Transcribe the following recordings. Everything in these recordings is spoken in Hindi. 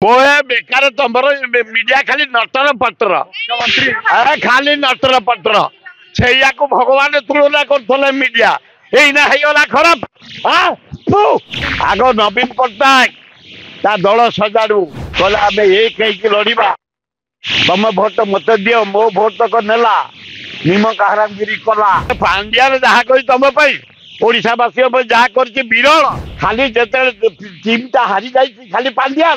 पोए बेकार तुमर मीडिया खाली नटर पटर खाली नटर पटर से भगवान तुलना कर मीडिया यहीना होगा खराब। आग नवीन पट्टनायक ता दल सजाड़ू कहला आम ये कहीं लड़वा तुम भोट मत दियो मो भोट तक नेला निमक हरामगिरी कला पांड्या जहाँ कही तुम ओडावासी जहाँ कर विरल खाली जिते टीम टा हारी जाती खाली पांड्या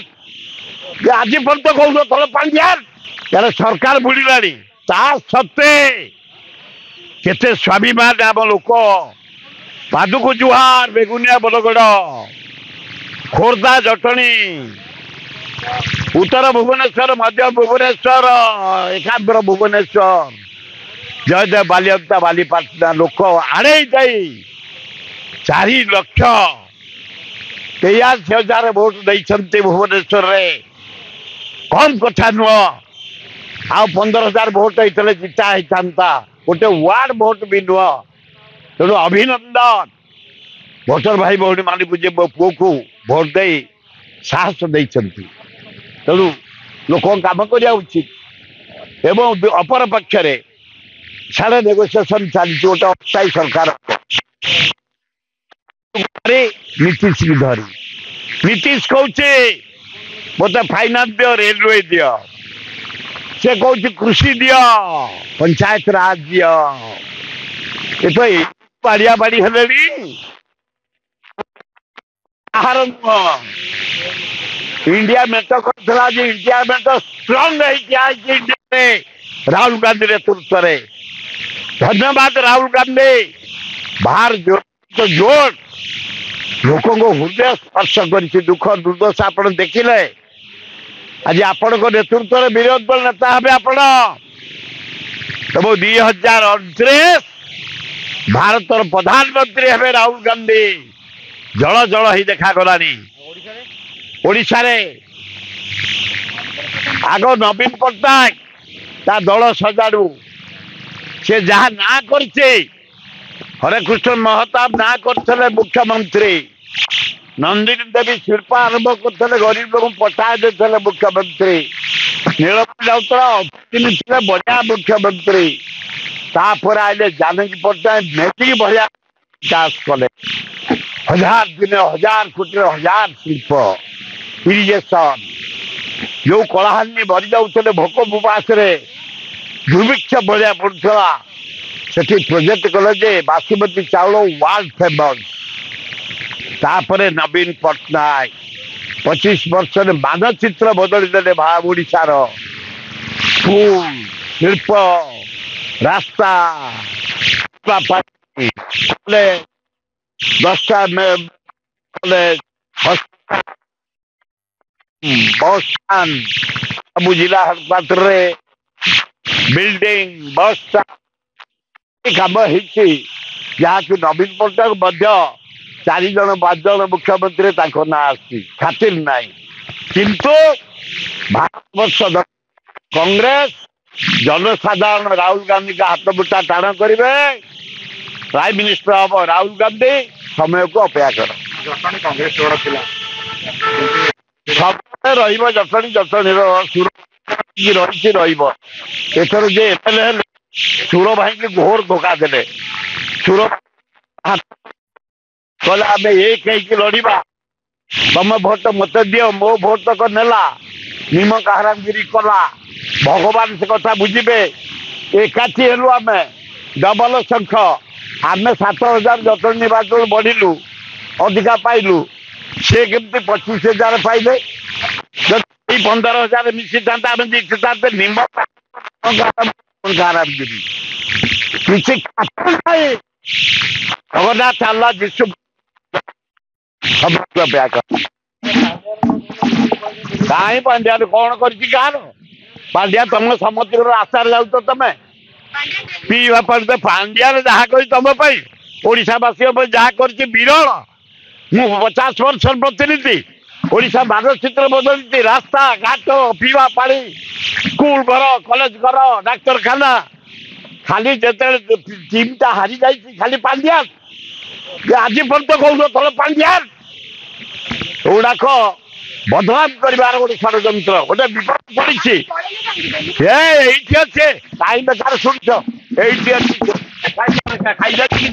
आज पर्यंत कौन थल पांड्या यार सरकार बुड़ाणी ता सत्वे केते स्वाभिमान आम लोक पादुक जुहार बेगुनिया बरगड़ खोर्धा जटणी उत्तर भुवनेश्वर मध्य भुवनेश्वर एकाग्र भुवनेश्वर जयदेव बालिअंता बालीपाटना लोक आड़े जाई 4 लाख 83,000 भोट देते भुवनेश्वर रे कम कथा नुह आ 15,000 भोट होते जिता होता गोटे वार्ड भोट भी नुह तेणु अभिनंदन भोटर भाई भौणी मान जे मो पुओ को भोट दे साहस देते तेणु लोक कम करवा उचित एवं अपर पक्ष सारे नेगोसिएशन चलती गोटे अस्थायी सरकार नीतीश की धरी नीतीश कौचे मत फाइनान्स दियो रेलवे दियो से कौच कृषि दियो पंचायत राज दियो ये तो बाड़िया बाड़ी हेले इंडिया मेट कर इंडिया मेट स्ट्रंग इंडिया राहुल गांधी नेतृत्व में धन्यवाद राहुल गांधी बाहर तो जोर लोकों को हृदय स्पर्श कर दुख दुर्दशा आप देखिले आज आपण नेतृत्व में विरोध दल नेता हे आपण तब 2029 भारत प्रधानमंत्री हे राहुल गांधी जल जल ही देखा गलानी ओडिशा रे आग नवीन पट्टनायक ता दल सजाड़ू से जहाँ ना करछे हरे कृष्ण महताब ना करते मुख्यमंत्री नंदिनी देवी शिल्पा आरंभ करते गरीब लोग पटा देते मुख्यमंत्री नीलम राउतरा बढ़िया मुख्यमंत्री तापर आइले जानकी पट्टनायक मेटिक बढ़िया विकास कले 1000 दिन 1000 कोटी 1000 शिल्प इरिगेशन जो कलाहानी मरी जाते भोक उपास दुर्भिक्ष बढ़िया पड़ता से प्रोजेक्ट कले जे बासुमती चाउल वर्ल्ड फेमस तापर नवीन पट्टनायक 25 वर्ष मानचित्र बदली देले ओडिशार स्कूल शिल्प रास्ता दस्ता कॉलेज बस स्टैंड सब जिला हाटपात्र बिल्डिंग बस कम जहाँ कि नवीन पट्टनायक 4 जन 5 जन मुख्यमंत्री ना आसी खातिर नाई किंतु भारतवर्ष कांग्रेस जनसाधारण राहुल गांधी का हाथ बुटा टाण करेंगे प्राइम मिनिस्टर हम राहुल गांधी समय को अपेक्षा कर कांग्रेस सब जटणी जटणी रही एथर जे एमएलए सुर भाई की घोर धोखा देले सुर कहला आम ये कहीं लड़वा तुम भोट मत दियो मो भोट तक नेला निमक हरामगिरी कला भगवान से कथा बुझे एकाठी हेलु आम डबल संख आम 7,000 जटणी निर्वाचन बढ़िलु अधिका पाइलु से केमती 25,000 पाइले 15,000 मिसी था जीते निमक हरामगिरी किसी जगन्नाथ अल्लाह जीशु कहीं पांड्या कौन कर पांड्या तुम समुद्र आशार जाऊ तुम पीवा पर पांड्या जहाँ कही तुम ओडावासी जहाँ कर विरल मु 50 वर्ष प्रतिनिधि ओडिशा मानचित्र बदलती रास्ता घाट पीवा पानी स्कूल घर कॉलेज घर डाक्तरखाना खाली जिते टीम टा हारी जाती खाली पांड्या आज पर्यंत कौन थल पांड्या गुड़ाक बदनाम कर गोटे षड्यंत्र गोटे विपद पड़ी एठी अच्छे कहीं बेकार शुणुच एठी अच्छी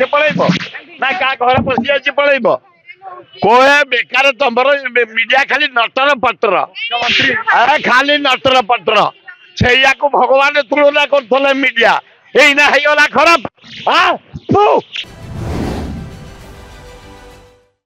पलैब ना क्या घर पशि जाए पलैब कोहे बेकार तुमर मीडिया खाली नटर पटर खाली नटर पटर से भगवान तुलना कर मीडिया यही ना खराब हाँ